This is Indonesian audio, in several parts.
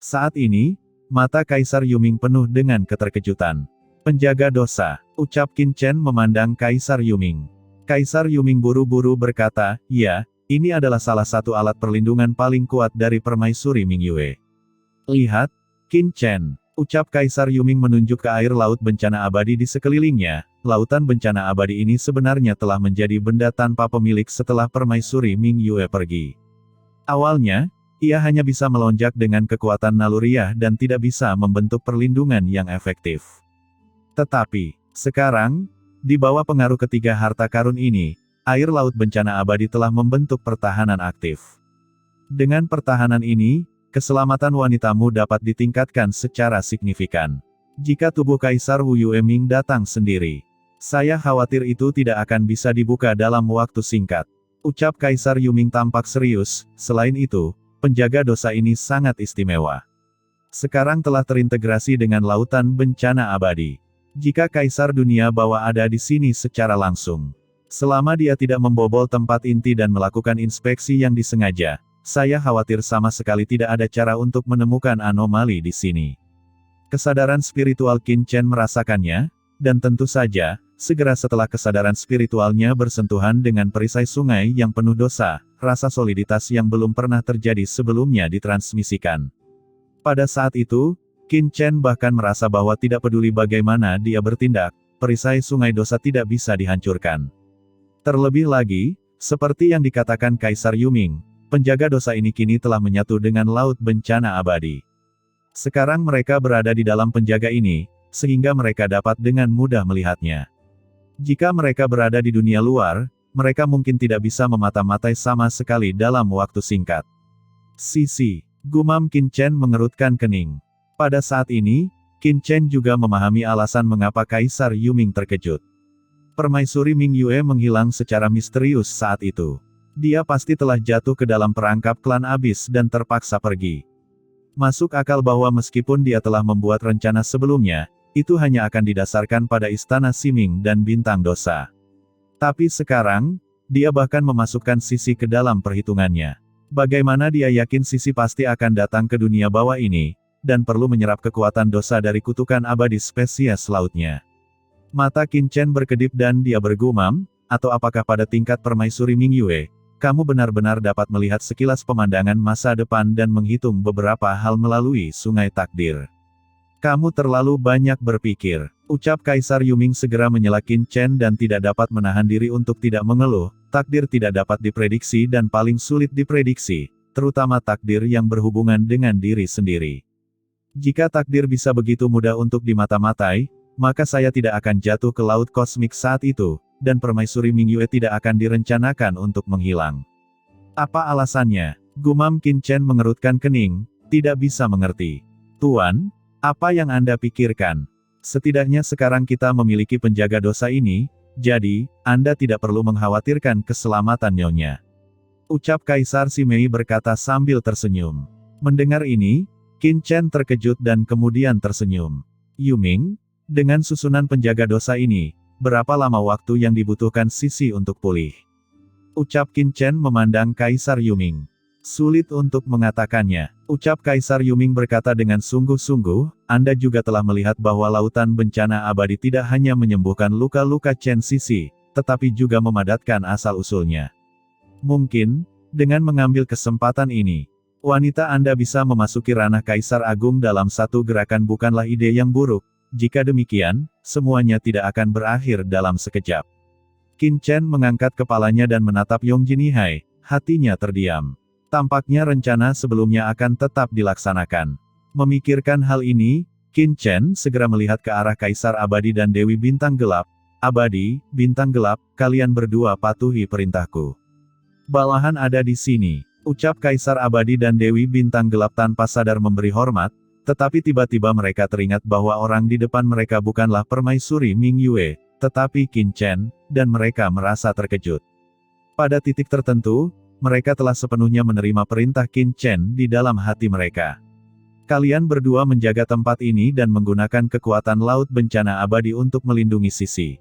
Saat ini, mata Kaisar Yuming penuh dengan keterkejutan. Penjaga dosa, ucap Qin Chen memandang Kaisar Yuming. Kaisar Yuming buru-buru berkata, ya, ini adalah salah satu alat perlindungan paling kuat dari permaisuri Mingyue. Lihat, Qin Chen, ucap Kaisar Yuming menunjuk ke air laut bencana abadi di sekelilingnya. Lautan bencana abadi ini sebenarnya telah menjadi benda tanpa pemilik setelah permaisuri Mingyue pergi. Awalnya, ia hanya bisa melonjak dengan kekuatan naluriah dan tidak bisa membentuk perlindungan yang efektif. Tetapi, sekarang, di bawah pengaruh ketiga harta karun ini, air laut bencana abadi telah membentuk pertahanan aktif. Dengan pertahanan ini, keselamatan wanitamu dapat ditingkatkan secara signifikan. Jika tubuh Kaisar Wu Yueming datang sendiri, saya khawatir itu tidak akan bisa dibuka dalam waktu singkat. Ucap Kaisar Yuming tampak serius. Selain itu, penjaga dosa ini sangat istimewa. Sekarang telah terintegrasi dengan lautan bencana abadi. Jika Kaisar Dunia Bawah ada di sini secara langsung, selama dia tidak membobol tempat inti dan melakukan inspeksi yang disengaja, saya khawatir sama sekali tidak ada cara untuk menemukan anomali di sini. Kesadaran spiritual Qin Chen merasakannya, dan tentu saja, segera setelah kesadaran spiritualnya bersentuhan dengan perisai sungai yang penuh dosa, rasa soliditas yang belum pernah terjadi sebelumnya ditransmisikan. Pada saat itu, Qin Chen bahkan merasa bahwa tidak peduli bagaimana dia bertindak, perisai sungai dosa tidak bisa dihancurkan. Terlebih lagi, seperti yang dikatakan Kaisar Yuming, penjaga dosa ini kini telah menyatu dengan laut bencana abadi. Sekarang mereka berada di dalam penjaga ini, sehingga mereka dapat dengan mudah melihatnya. Jika mereka berada di dunia luar, mereka mungkin tidak bisa memata-matai sama sekali dalam waktu singkat. Sisi, gumam Qin Chen mengerutkan kening. Pada saat ini, Qin Chen juga memahami alasan mengapa Kaisar Yuming terkejut. Permaisuri Mingyue menghilang secara misterius saat itu. Dia pasti telah jatuh ke dalam perangkap klan abis dan terpaksa pergi. Masuk akal bahwa meskipun dia telah membuat rencana sebelumnya, itu hanya akan didasarkan pada istana Siming dan bintang dosa. Tapi sekarang, dia bahkan memasukkan Sisi ke dalam perhitungannya. Bagaimana dia yakin Sisi pasti akan datang ke dunia bawah ini, dan perlu menyerap kekuatan dosa dari kutukan abadi spesies lautnya. Mata Qin Chen berkedip dan dia bergumam, atau apakah pada tingkat permaisuri Mingyue, kamu benar-benar dapat melihat sekilas pemandangan masa depan dan menghitung beberapa hal melalui sungai takdir. Kamu terlalu banyak berpikir, ucap Kaisar Yuming segera menyela Qin Chen dan tidak dapat menahan diri untuk tidak mengeluh. Takdir tidak dapat diprediksi dan paling sulit diprediksi, terutama takdir yang berhubungan dengan diri sendiri. Jika takdir bisa begitu mudah untuk dimata-matai, maka saya tidak akan jatuh ke laut kosmik saat itu, dan permaisuri Mingyue tidak akan direncanakan untuk menghilang. Apa alasannya? Gumam Qin Chen mengerutkan kening, tidak bisa mengerti. Tuan, apa yang Anda pikirkan? Setidaknya sekarang kita memiliki penjaga dosa ini, jadi, Anda tidak perlu mengkhawatirkan keselamatan Nyonya. Ucap Kaisar Simei berkata sambil tersenyum. Mendengar ini, Qin Chen terkejut dan kemudian tersenyum. Yuming, dengan susunan penjaga dosa ini, berapa lama waktu yang dibutuhkan Sisi untuk pulih? Ucap Qin Chen memandang Kaisar Yuming. Sulit untuk mengatakannya. Ucap Kaisar Yuming berkata dengan sungguh-sungguh, Anda juga telah melihat bahwa lautan bencana abadi tidak hanya menyembuhkan luka-luka Chen Sisi, tetapi juga memadatkan asal-usulnya. Mungkin, dengan mengambil kesempatan ini, wanita Anda bisa memasuki ranah Kaisar Agung dalam satu gerakan bukanlah ide yang buruk. Jika demikian, semuanya tidak akan berakhir dalam sekejap. Qin Chen mengangkat kepalanya dan menatap Yong Jinihai, hatinya terdiam. Tampaknya rencana sebelumnya akan tetap dilaksanakan. Memikirkan hal ini, Qin Chen segera melihat ke arah Kaisar Abadi dan Dewi Bintang Gelap. Abadi, Bintang Gelap, kalian berdua patuhi perintahku. Balahan ada di sini. Ucap Kaisar Abadi dan Dewi Bintang Gelap tanpa sadar memberi hormat, tetapi tiba-tiba mereka teringat bahwa orang di depan mereka bukanlah permaisuri Mingyue, tetapi Qin Chen, dan mereka merasa terkejut. Pada titik tertentu, mereka telah sepenuhnya menerima perintah Qin Chen di dalam hati mereka. Kalian berdua menjaga tempat ini dan menggunakan kekuatan laut bencana abadi untuk melindungi Sisi.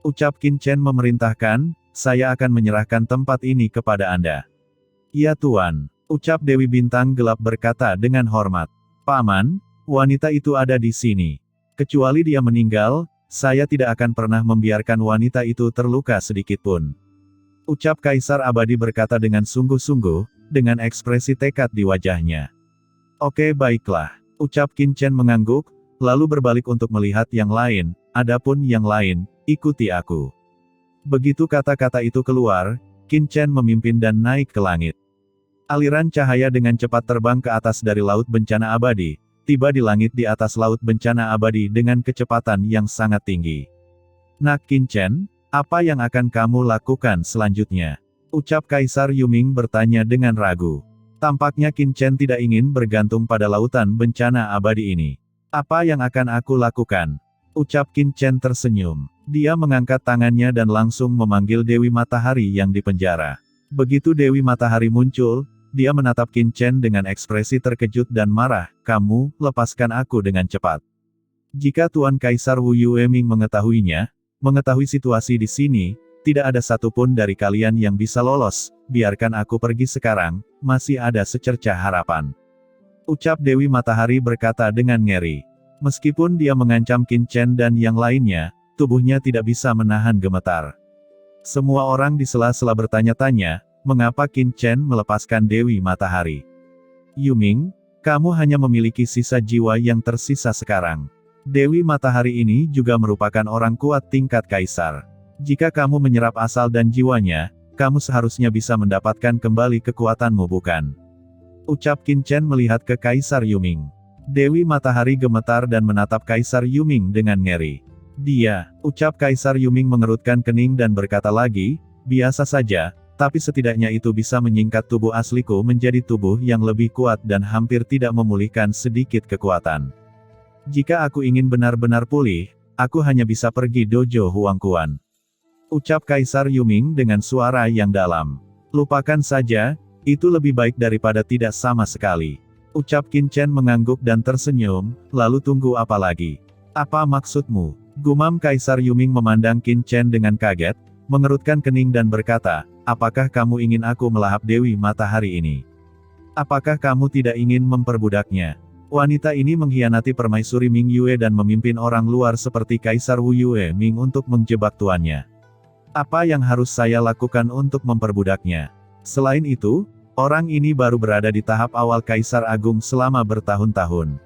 Ucap Qin Chen memerintahkan, saya akan menyerahkan tempat ini kepada Anda. Ya Tuan, ucap Dewi Bintang Gelap berkata dengan hormat. Paman, wanita itu ada di sini. Kecuali dia meninggal, saya tidak akan pernah membiarkan wanita itu terluka sedikitpun. Ucap Kaisar Abadi berkata dengan sungguh-sungguh, dengan ekspresi tekad di wajahnya. Oke baiklah, ucap Qin Chen mengangguk, lalu berbalik untuk melihat yang lain, adapun yang lain, ikuti aku. Begitu kata-kata itu keluar, Qin Chen memimpin dan naik ke langit. Aliran cahaya dengan cepat terbang ke atas dari Laut Bencana Abadi, tiba di langit di atas Laut Bencana Abadi dengan kecepatan yang sangat tinggi. Nak Qin Chen, apa yang akan kamu lakukan selanjutnya? Ucap Kaisar Yuming bertanya dengan ragu. Tampaknya Qin Chen tidak ingin bergantung pada Lautan Bencana Abadi ini. Apa yang akan aku lakukan? Ucap Qin Chen tersenyum. Dia mengangkat tangannya dan langsung memanggil Dewi Matahari yang dipenjara. Begitu Dewi Matahari muncul, dia menatap Qin Chen dengan ekspresi terkejut dan marah, kamu, lepaskan aku dengan cepat. Jika Tuan Kaisar Wu Yueming mengetahuinya, mengetahui situasi di sini, tidak ada satupun dari kalian yang bisa lolos, biarkan aku pergi sekarang, masih ada secercah harapan. Ucap Dewi Matahari berkata dengan ngeri. Meskipun dia mengancam Qin Chen dan yang lainnya, tubuhnya tidak bisa menahan gemetar. Semua orang di sela-sela bertanya-tanya, mengapa Qin Chen melepaskan Dewi Matahari? Yuming, kamu hanya memiliki sisa jiwa yang tersisa sekarang. Dewi Matahari ini juga merupakan orang kuat tingkat kaisar. Jika kamu menyerap asal dan jiwanya, kamu seharusnya bisa mendapatkan kembali kekuatanmu bukan? Ucap Qin Chen melihat ke Kaisar Yuming. Dewi Matahari gemetar dan menatap Kaisar Yuming dengan ngeri. Dia, ucap Kaisar Yuming mengerutkan kening dan berkata lagi, biasa saja, tapi setidaknya itu bisa menyingkat tubuh asliku menjadi tubuh yang lebih kuat dan hampir tidak memulihkan sedikit kekuatan. Jika aku ingin benar-benar pulih, aku hanya bisa pergi dojo Huangquan. Ucap Kaisar Yuming dengan suara yang dalam. Lupakan saja, itu lebih baik daripada tidak sama sekali. Ucap Qin Chen mengangguk dan tersenyum, lalu tunggu apa lagi? Apa maksudmu? Gumam Kaisar Yuming memandang Qin Chen dengan kaget, mengerutkan kening dan berkata, apakah kamu ingin aku melahap Dewi Matahari ini? Apakah kamu tidak ingin memperbudaknya? Wanita ini mengkhianati permaisuri Ming Yue dan memimpin orang luar seperti Kaisar Wu Yue Ming untuk menjebak tuannya. Apa yang harus saya lakukan untuk memperbudaknya? Selain itu, orang ini baru berada di tahap awal Kaisar Agung selama bertahun-tahun.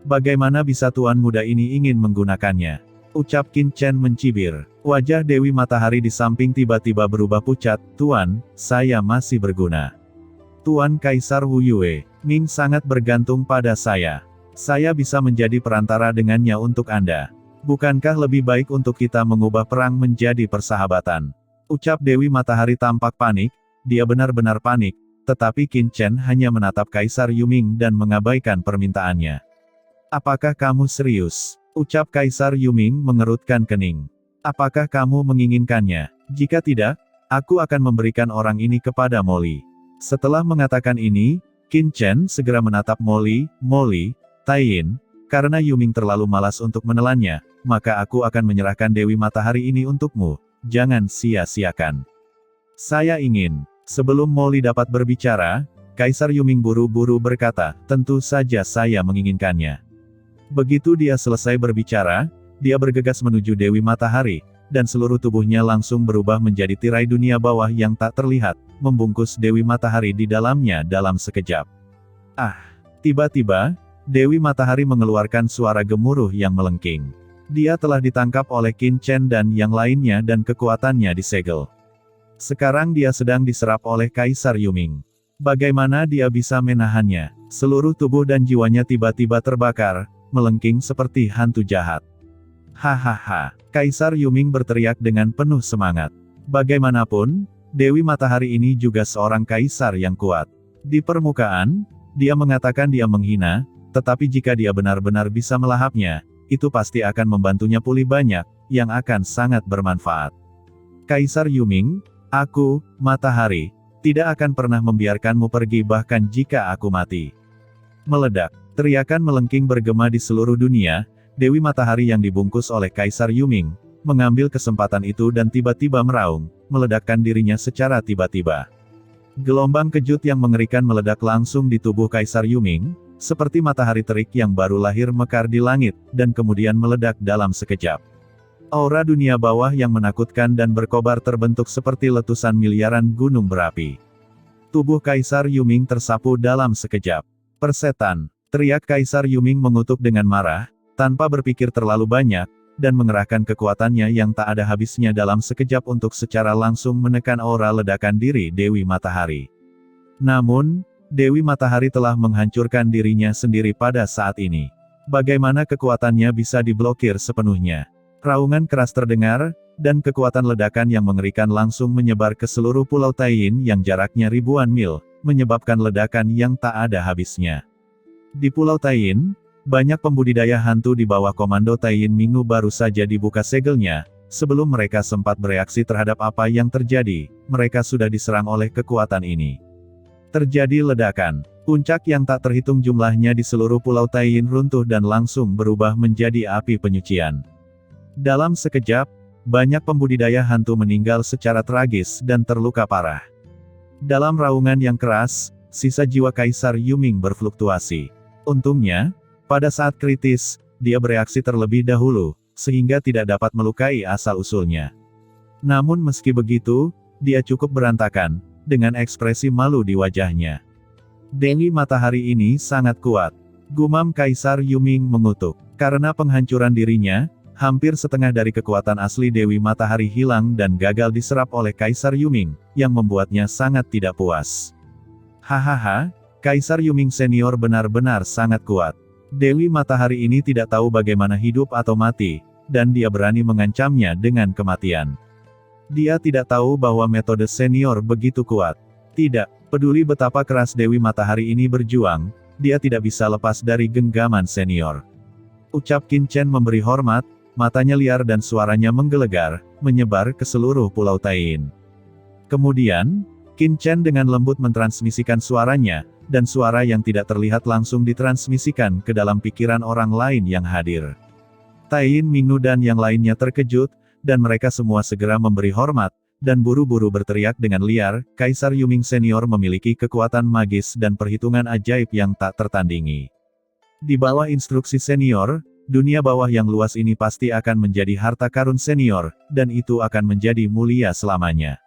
Bagaimana bisa tuan muda ini ingin menggunakannya? Ucap Qin Chen mencibir. Wajah Dewi Matahari di samping tiba-tiba berubah pucat, Tuan, saya masih berguna. Tuan Kaisar Wu Yue Ming sangat bergantung pada saya. Saya bisa menjadi perantara dengannya untuk Anda. Bukankah lebih baik untuk kita mengubah perang menjadi persahabatan? Ucap Dewi Matahari tampak panik, dia benar-benar panik, tetapi Qin Chen hanya menatap Kaisar Yuming dan mengabaikan permintaannya. Apakah kamu serius? Ucap Kaisar Yuming mengerutkan kening. Apakah kamu menginginkannya? Jika tidak, aku akan memberikan orang ini kepada Molly. Setelah mengatakan ini, Qin Chen segera menatap Molly, Taiyin, karena Yuming terlalu malas untuk menelannya, maka aku akan menyerahkan Dewi Matahari ini untukmu, jangan sia-siakan. Saya ingin, sebelum Molly dapat berbicara, Kaisar Yuming buru-buru berkata, tentu saja saya menginginkannya. Begitu dia selesai berbicara, dia bergegas menuju Dewi Matahari, dan seluruh tubuhnya langsung berubah menjadi tirai dunia bawah yang tak terlihat, membungkus Dewi Matahari di dalamnya dalam sekejap. Ah! Tiba-tiba, Dewi Matahari mengeluarkan suara gemuruh yang melengking. Dia telah ditangkap oleh Qin Chen dan yang lainnya dan kekuatannya disegel. Sekarang dia sedang diserap oleh Kaisar Yuming. Bagaimana dia bisa menahannya? Seluruh tubuh dan jiwanya tiba-tiba terbakar, melengking seperti hantu jahat. Hahaha, Kaisar Yuming berteriak dengan penuh semangat. Bagaimanapun, Dewi Matahari ini juga seorang kaisar yang kuat. Di permukaan, dia mengatakan dia menghina, tetapi jika dia benar-benar bisa melahapnya, itu pasti akan membantunya pulih banyak, yang akan sangat bermanfaat. Kaisar Yuming, aku, Matahari, tidak akan pernah membiarkanmu pergi bahkan jika aku mati. Meledak, teriakan melengking bergema di seluruh dunia, Dewi Matahari yang dibungkus oleh Kaisar Yuming, mengambil kesempatan itu dan tiba-tiba meraung, meledakkan dirinya secara tiba-tiba. Gelombang kejut yang mengerikan meledak langsung di tubuh Kaisar Yuming, seperti matahari terik yang baru lahir mekar di langit, dan kemudian meledak dalam sekejap. Aura dunia bawah yang menakutkan dan berkobar terbentuk seperti letusan miliaran gunung berapi. Tubuh Kaisar Yuming tersapu dalam sekejap. "Persetan!" teriak Kaisar Yuming mengutuk dengan marah, tanpa berpikir terlalu banyak, dan mengerahkan kekuatannya yang tak ada habisnya dalam sekejap untuk secara langsung menekan aura ledakan diri Dewi Matahari. Namun, Dewi Matahari telah menghancurkan dirinya sendiri pada saat ini. Bagaimana kekuatannya bisa diblokir sepenuhnya? Raungan keras terdengar, dan kekuatan ledakan yang mengerikan langsung menyebar ke seluruh Pulau Taiyin yang jaraknya ribuan mil, menyebabkan ledakan yang tak ada habisnya. Di Pulau Taiyin, banyak pembudidaya hantu di bawah komando Taiyin Mingnu baru saja dibuka segelnya. Sebelum mereka sempat bereaksi terhadap apa yang terjadi, mereka sudah diserang oleh kekuatan ini. Terjadi ledakan. Puncak yang tak terhitung jumlahnya di seluruh Pulau Taiyin runtuh dan langsung berubah menjadi api penyucian. Dalam sekejap, banyak pembudidaya hantu meninggal secara tragis dan terluka parah. Dalam raungan yang keras, sisa jiwa Kaisar Yuming berfluktuasi. Untungnya, pada saat kritis, dia bereaksi terlebih dahulu, sehingga tidak dapat melukai asal-usulnya. Namun meski begitu, dia cukup berantakan, dengan ekspresi malu di wajahnya. "Dewi Matahari ini sangat kuat," gumam Kaisar Yuming mengutuk. Karena penghancuran dirinya, hampir setengah dari kekuatan asli Dewi Matahari hilang dan gagal diserap oleh Kaisar Yuming, yang membuatnya sangat tidak puas. "Hahaha, Kaisar Yuming senior benar-benar sangat kuat. Dewi Matahari ini tidak tahu bagaimana hidup atau mati, dan dia berani mengancamnya dengan kematian. Dia tidak tahu bahwa metode senior begitu kuat. Tidak peduli betapa keras Dewi Matahari ini berjuang, dia tidak bisa lepas dari genggaman senior." Ucap Qin Chen memberi hormat, matanya liar dan suaranya menggelegar, menyebar ke seluruh Pulau Taiyin. Kemudian, Qin Chen dengan lembut mentransmisikan suaranya, dan suara yang tidak terlihat langsung ditransmisikan ke dalam pikiran orang lain yang hadir. Taiyin Mingnu dan yang lainnya terkejut, dan mereka semua segera memberi hormat, dan buru-buru berteriak dengan liar, Kaisar Yuming senior memiliki kekuatan magis dan perhitungan ajaib yang tak tertandingi. Di bawah instruksi senior, dunia bawah yang luas ini pasti akan menjadi harta karun senior, dan itu akan menjadi mulia selamanya.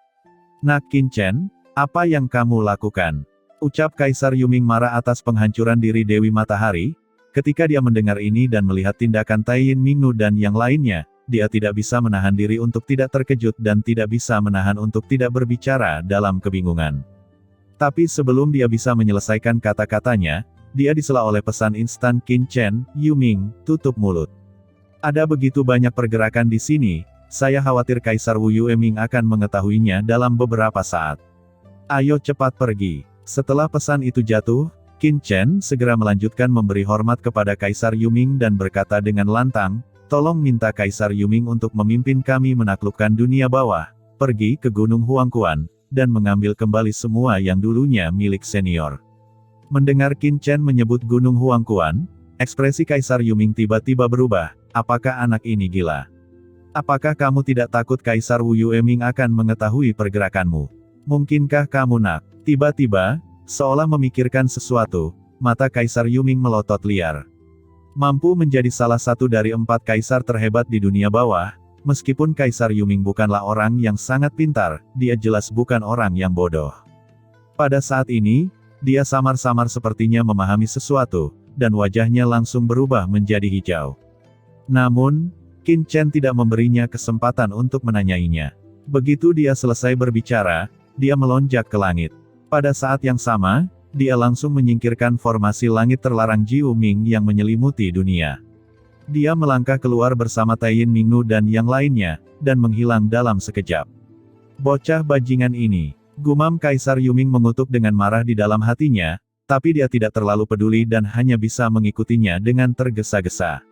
"Nak Qin Chen, apa yang kamu lakukan?" ucap Kaisar Yuming marah atas penghancuran diri Dewi Matahari. Ketika dia mendengar ini dan melihat tindakan Taiyin Mingnu dan yang lainnya, dia tidak bisa menahan diri untuk tidak terkejut dan tidak bisa menahan untuk tidak berbicara dalam kebingungan. Tapi sebelum dia bisa menyelesaikan kata-katanya, dia disela oleh pesan instan Qin Chen, "Yuming, tutup mulut. Ada begitu banyak pergerakan di sini, saya khawatir Kaisar Wu Yueming akan mengetahuinya dalam beberapa saat. Ayo cepat pergi." Setelah pesan itu jatuh, Qin Chen segera melanjutkan memberi hormat kepada Kaisar Yuming dan berkata dengan lantang, "Tolong minta Kaisar Yuming untuk memimpin kami menaklukkan dunia bawah, pergi ke Gunung Huangquan, dan mengambil kembali semua yang dulunya milik senior." Mendengar Qin Chen menyebut Gunung Huangquan, ekspresi Kaisar Yuming tiba-tiba berubah. "Apakah anak ini gila? Apakah kamu tidak takut Kaisar Wu Yueming akan mengetahui pergerakanmu? Mungkinkah kamu nak?" Tiba-tiba, seolah memikirkan sesuatu, mata Kaisar Yuming melotot liar. Mampu menjadi salah satu dari 4 kaisar terhebat di dunia bawah, meskipun Kaisar Yuming bukanlah orang yang sangat pintar, dia jelas bukan orang yang bodoh. Pada saat ini, dia samar-samar sepertinya memahami sesuatu, dan wajahnya langsung berubah menjadi hijau. Namun, Qin Chen tidak memberinya kesempatan untuk menanyainya. Begitu dia selesai berbicara, dia melonjak ke langit. Pada saat yang sama, dia langsung menyingkirkan formasi langit terlarang Jiu Ming yang menyelimuti dunia. Dia melangkah keluar bersama Taiyin Mingnu dan yang lainnya, dan menghilang dalam sekejap. "Bocah bajingan ini," gumam Kaisar Yuming mengutuk dengan marah di dalam hatinya, tapi dia tidak terlalu peduli dan hanya bisa mengikutinya dengan tergesa-gesa.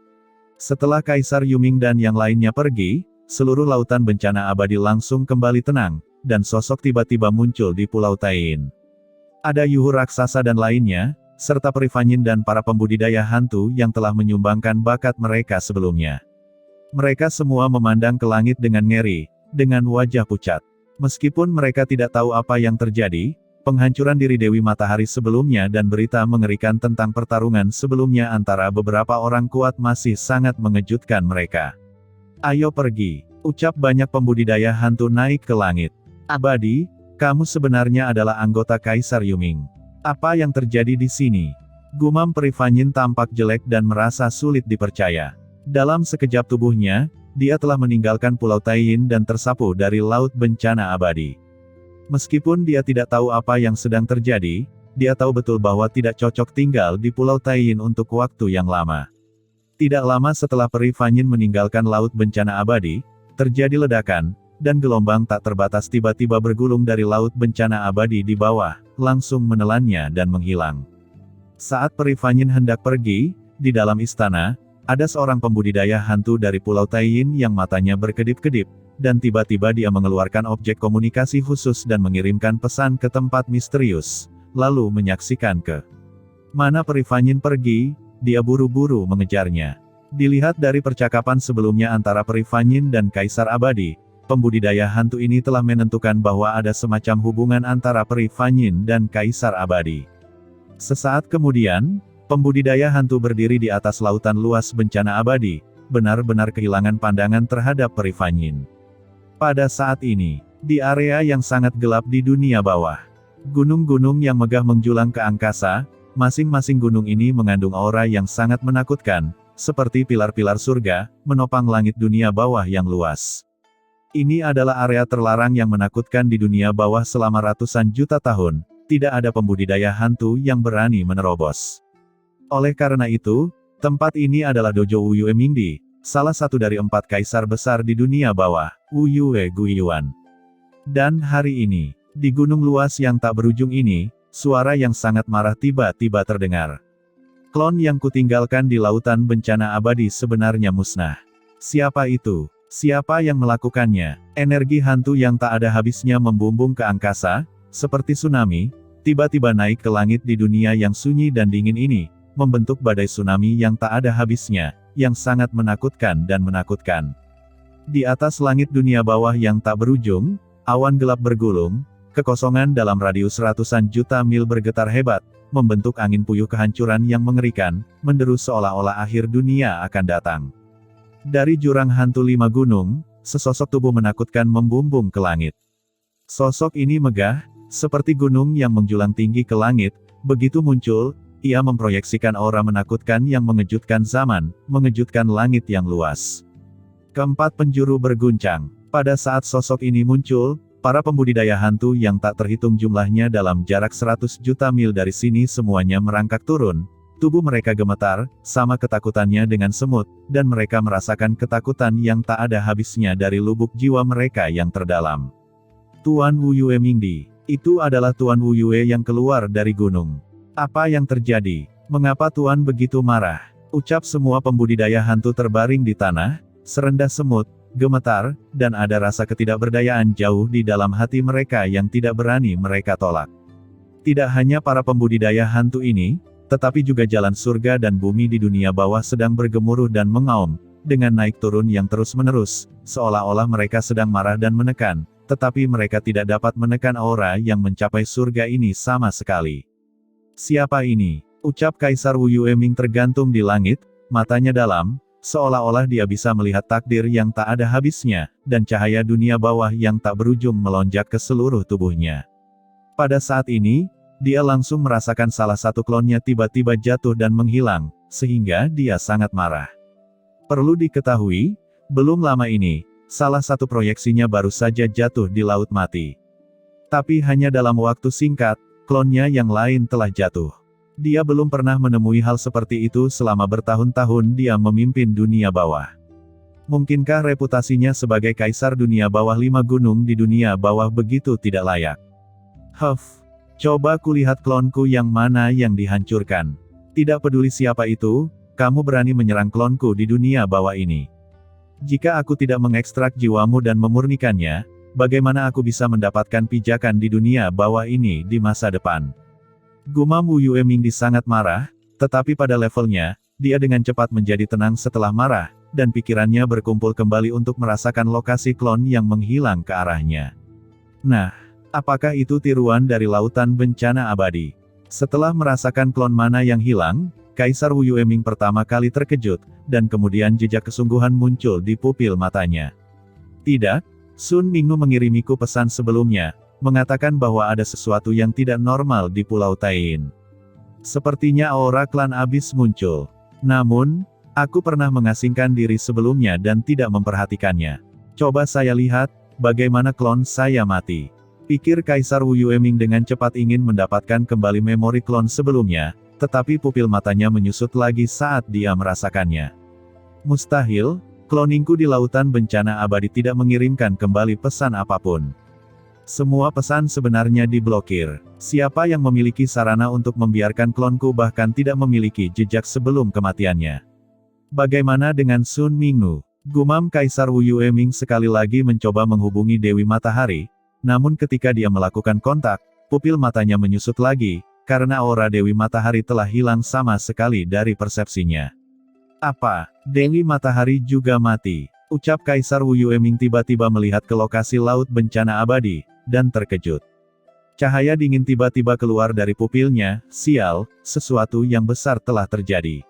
Setelah Kaisar Yuming dan yang lainnya pergi, seluruh lautan bencana abadi langsung kembali tenang, dan sosok tiba-tiba muncul di Pulau Taiyin. Ada yuhu raksasa dan lainnya, serta perifanyin dan para pembudidaya hantu yang telah menyumbangkan bakat mereka sebelumnya. Mereka semua memandang ke langit dengan ngeri, dengan wajah pucat. Meskipun mereka tidak tahu apa yang terjadi, penghancuran diri Dewi Matahari sebelumnya dan berita mengerikan tentang pertarungan sebelumnya antara beberapa orang kuat masih sangat mengejutkan mereka. Ayo pergi, ucap banyak pembudidaya hantu naik ke langit. Abadi, kamu sebenarnya adalah anggota Kaisar Yuming. Apa yang terjadi di sini? Gumam Perifanyin tampak jelek dan merasa sulit dipercaya. Dalam sekejap tubuhnya, dia telah meninggalkan Pulau Taiyin dan tersapu dari Laut Bencana Abadi. Meskipun dia tidak tahu apa yang sedang terjadi, dia tahu betul bahwa tidak cocok tinggal di Pulau Taiyin untuk waktu yang lama. Tidak lama setelah Perifanyin meninggalkan Laut Bencana Abadi, terjadi ledakan, dan gelombang tak terbatas tiba-tiba bergulung dari Laut Bencana Abadi di bawah, langsung menelannya dan menghilang. Saat Perifanyin hendak pergi, di dalam istana, ada seorang pembudidaya hantu dari Pulau Taiyin yang matanya berkedip-kedip, dan tiba-tiba dia mengeluarkan objek komunikasi khusus dan mengirimkan pesan ke tempat misterius, lalu menyaksikan ke mana Perifanyin pergi, dia buru-buru mengejarnya. Dilihat dari percakapan sebelumnya antara Perifanyin dan Kaisar Abadi, pembudidaya hantu ini telah menentukan bahwa ada semacam hubungan antara Perifanyin dan Kaisar Abadi. Sesaat kemudian, pembudidaya hantu berdiri di atas lautan luas bencana abadi, benar-benar kehilangan pandangan terhadap Perifanyin. Pada saat ini, di area yang sangat gelap di dunia bawah, gunung-gunung yang megah menjulang ke angkasa, masing-masing gunung ini mengandung aura yang sangat menakutkan, seperti pilar-pilar surga, menopang langit dunia bawah yang luas. Ini adalah area terlarang yang menakutkan di dunia bawah selama ratusan juta tahun, tidak ada pembudidaya hantu yang berani menerobos. Oleh karena itu, tempat ini adalah Dojo Wuyue Mingdi, salah satu dari 4 kaisar besar di dunia bawah, Wuyue Guiyuan. Dan hari ini, di gunung luas yang tak berujung ini, suara yang sangat marah tiba-tiba terdengar. Klon yang kutinggalkan di lautan bencana abadi sebenarnya musnah. Siapa itu? Siapa yang melakukannya? Energi hantu yang tak ada habisnya membumbung ke angkasa, seperti tsunami, tiba-tiba naik ke langit di dunia yang sunyi dan dingin ini, membentuk badai tsunami yang tak ada habisnya, yang sangat menakutkan dan menakutkan. Di atas langit dunia bawah yang tak berujung, awan gelap bergulung, kekosongan dalam radius ratusan juta mil bergetar hebat, membentuk angin puyuh kehancuran yang mengerikan, menderu seolah-olah akhir dunia akan datang. Dari jurang hantu 5 gunung, sesosok tubuh menakutkan membumbung ke langit. Sosok ini megah, seperti gunung yang menjulang tinggi ke langit, begitu muncul, ia memproyeksikan aura menakutkan yang mengejutkan zaman, mengejutkan langit yang luas. Keempat penjuru berguncang. Pada saat sosok ini muncul, para pembudidaya hantu yang tak terhitung jumlahnya dalam jarak 100 juta mil dari sini semuanya merangkak turun. Tubuh mereka gemetar, sama ketakutannya dengan semut, dan mereka merasakan ketakutan yang tak ada habisnya dari lubuk jiwa mereka yang terdalam. Tuan Wuyue Mingdi, itu adalah Tuan Wuyue yang keluar dari gunung. Apa yang terjadi? Mengapa Tuan begitu marah? Ucap semua pembudidaya hantu terbaring di tanah, serendah semut, gemetar, dan ada rasa ketidakberdayaan jauh di dalam hati mereka yang tidak berani mereka tolak. Tidak hanya para pembudidaya hantu ini, tetapi juga jalan surga dan bumi di dunia bawah sedang bergemuruh dan mengaum, dengan naik turun yang terus-menerus, seolah-olah mereka sedang marah dan menekan, tetapi mereka tidak dapat menekan aura yang mencapai surga ini sama sekali. Siapa ini? Ucap Kaisar Wuyue Ming tergantung di langit, matanya dalam, seolah-olah dia bisa melihat takdir yang tak ada habisnya, dan cahaya dunia bawah yang tak berujung melonjak ke seluruh tubuhnya. Pada saat ini, dia langsung merasakan salah satu klonnya tiba-tiba jatuh dan menghilang, sehingga dia sangat marah. Perlu diketahui, belum lama ini, salah satu proyeksinya baru saja jatuh di Laut Mati. Tapi hanya dalam waktu singkat, klonnya yang lain telah jatuh. Dia belum pernah menemui hal seperti itu selama bertahun-tahun dia memimpin dunia bawah. Mungkinkah reputasinya sebagai kaisar dunia bawah 5 gunung di dunia bawah begitu tidak layak? Coba kulihat klonku yang mana yang dihancurkan. Tidak peduli siapa itu, kamu berani menyerang klonku di dunia bawah ini. Jika aku tidak mengekstrak jiwamu dan memurnikannya, bagaimana aku bisa mendapatkan pijakan di dunia bawah ini di masa depan? Gumam Wuyue Mingdi sangat marah, tetapi pada levelnya, dia dengan cepat menjadi tenang setelah marah, dan pikirannya berkumpul kembali untuk merasakan lokasi klon yang menghilang ke arahnya. Nah, Apakah itu tiruan dari lautan bencana abadi? Setelah merasakan klon mana yang hilang, Kaisar Wu Yueming pertama kali terkejut, dan kemudian jejak kesungguhan muncul di pupil matanya. Tidak, Sun Mingnu mengirimiku pesan sebelumnya, mengatakan bahwa ada sesuatu yang tidak normal di Pulau Taiyin. Sepertinya aura klan abis muncul. Namun, aku pernah mengasingkan diri sebelumnya dan tidak memperhatikannya. Coba saya lihat, bagaimana klon saya mati. Pikir Kaisar Wu Yueming dengan cepat ingin mendapatkan kembali memori klon sebelumnya, tetapi pupil matanya menyusut lagi saat dia merasakannya. Mustahil, kloningku di lautan bencana abadi tidak mengirimkan kembali pesan apapun. Semua pesan sebenarnya diblokir. Siapa yang memiliki sarana untuk membiarkan klonku bahkan tidak memiliki jejak sebelum kematiannya? Bagaimana dengan Sun Mingnu? Gumam Kaisar Wu Yueming sekali lagi mencoba menghubungi Dewi Matahari, namun ketika dia melakukan kontak, pupil matanya menyusut lagi, karena aura Dewi Matahari telah hilang sama sekali dari persepsinya. Apa? Dewi Matahari juga mati? Ucap Kaisar Wu Yueming tiba-tiba melihat ke lokasi laut bencana abadi, dan terkejut. Cahaya dingin tiba-tiba keluar dari pupilnya, sial, sesuatu yang besar telah terjadi.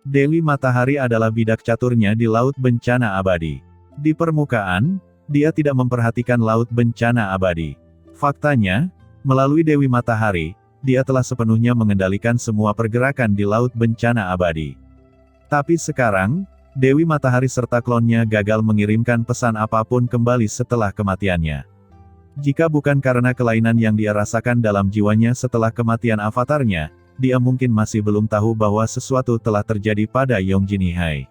Dewi Matahari adalah bidak caturnya di laut bencana abadi. Di permukaan, dia tidak memperhatikan laut bencana abadi. Faktanya, melalui Dewi Matahari, dia telah sepenuhnya mengendalikan semua pergerakan di laut bencana abadi. Tapi sekarang, Dewi Matahari serta klonnya gagal mengirimkan pesan apapun kembali setelah kematiannya. Jika bukan karena kelainan yang dia rasakan dalam jiwanya setelah kematian avatarnya, dia mungkin masih belum tahu bahwa sesuatu telah terjadi pada Yong Jinihai.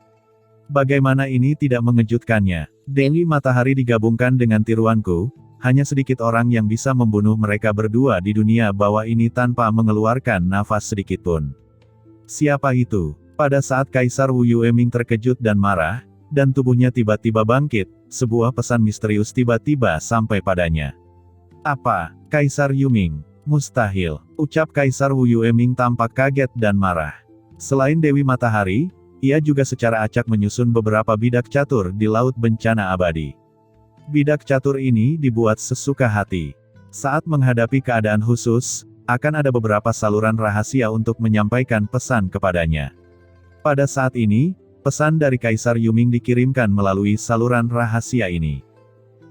Bagaimana ini tidak mengejutkannya? Dewi Matahari digabungkan dengan tiruanku, hanya sedikit orang yang bisa membunuh mereka berdua di dunia bawah ini tanpa mengeluarkan nafas sedikitpun. Siapa itu? Pada saat Kaisar Wu Yueming terkejut dan marah, dan tubuhnya tiba-tiba bangkit, sebuah pesan misterius tiba-tiba sampai padanya. Apa? Kaisar Yuming? Mustahil, ucap Kaisar Wu Yueming tampak kaget dan marah. Selain Dewi Matahari, ia juga secara acak menyusun beberapa bidak catur di laut bencana abadi. Bidak catur ini dibuat sesuka hati. Saat menghadapi keadaan khusus, akan ada beberapa saluran rahasia untuk menyampaikan pesan kepadanya. Pada saat ini, pesan dari Kaisar Yuming dikirimkan melalui saluran rahasia ini.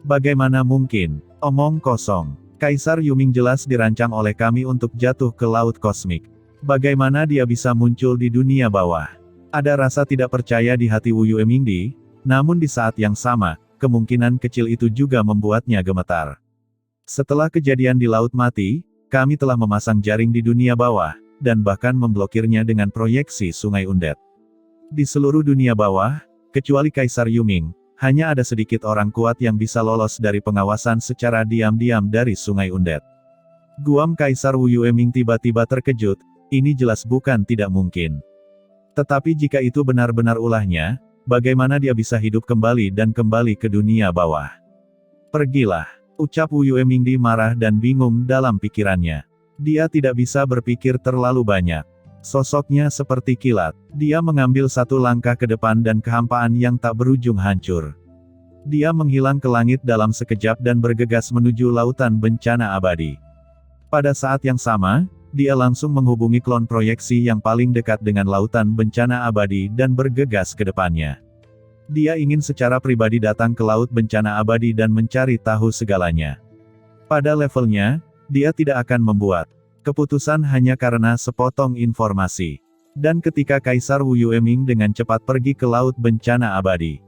Bagaimana mungkin? Omong kosong. Kaisar Yuming jelas dirancang oleh kami untuk jatuh ke laut kosmik. Bagaimana dia bisa muncul di dunia bawah? Ada rasa tidak percaya di hati Wu Yueming, namun di saat yang sama, kemungkinan kecil itu juga membuatnya gemetar. Setelah kejadian di Laut Mati, kami telah memasang jaring di dunia bawah, dan bahkan memblokirnya dengan proyeksi Sungai Undet. Di seluruh dunia bawah, kecuali Kaisar Yuming, hanya ada sedikit orang kuat yang bisa lolos dari pengawasan secara diam-diam dari Sungai Undet. Guam Kaisar Wu Yueming tiba-tiba terkejut, ini jelas bukan tidak mungkin. Tetapi jika itu benar-benar ulahnya, bagaimana dia bisa hidup kembali dan kembali ke dunia bawah? Pergilah, ucap Wu Yueming marah dan bingung dalam pikirannya. Dia tidak bisa berpikir terlalu banyak. Sosoknya seperti kilat. Dia mengambil satu langkah ke depan dan kehampaan yang tak berujung hancur. Dia menghilang ke langit dalam sekejap dan bergegas menuju lautan bencana abadi. Pada saat yang sama, dia langsung menghubungi klon proyeksi yang paling dekat dengan lautan bencana abadi dan bergegas ke depannya. Dia ingin secara pribadi datang ke laut bencana abadi dan mencari tahu segalanya. Pada levelnya, dia tidak akan membuat keputusan hanya karena sepotong informasi. Dan ketika Kaisar Wu Yueming dengan cepat pergi ke laut bencana abadi.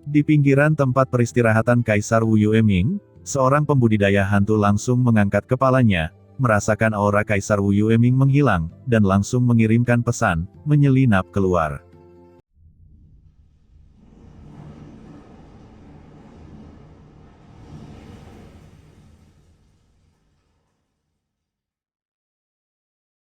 Di pinggiran tempat peristirahatan Kaisar Wu Yueming, seorang pembudidaya hantu langsung mengangkat kepalanya, merasakan aura Kaisar Wu Yueming menghilang, dan langsung mengirimkan pesan, menyelinap keluar.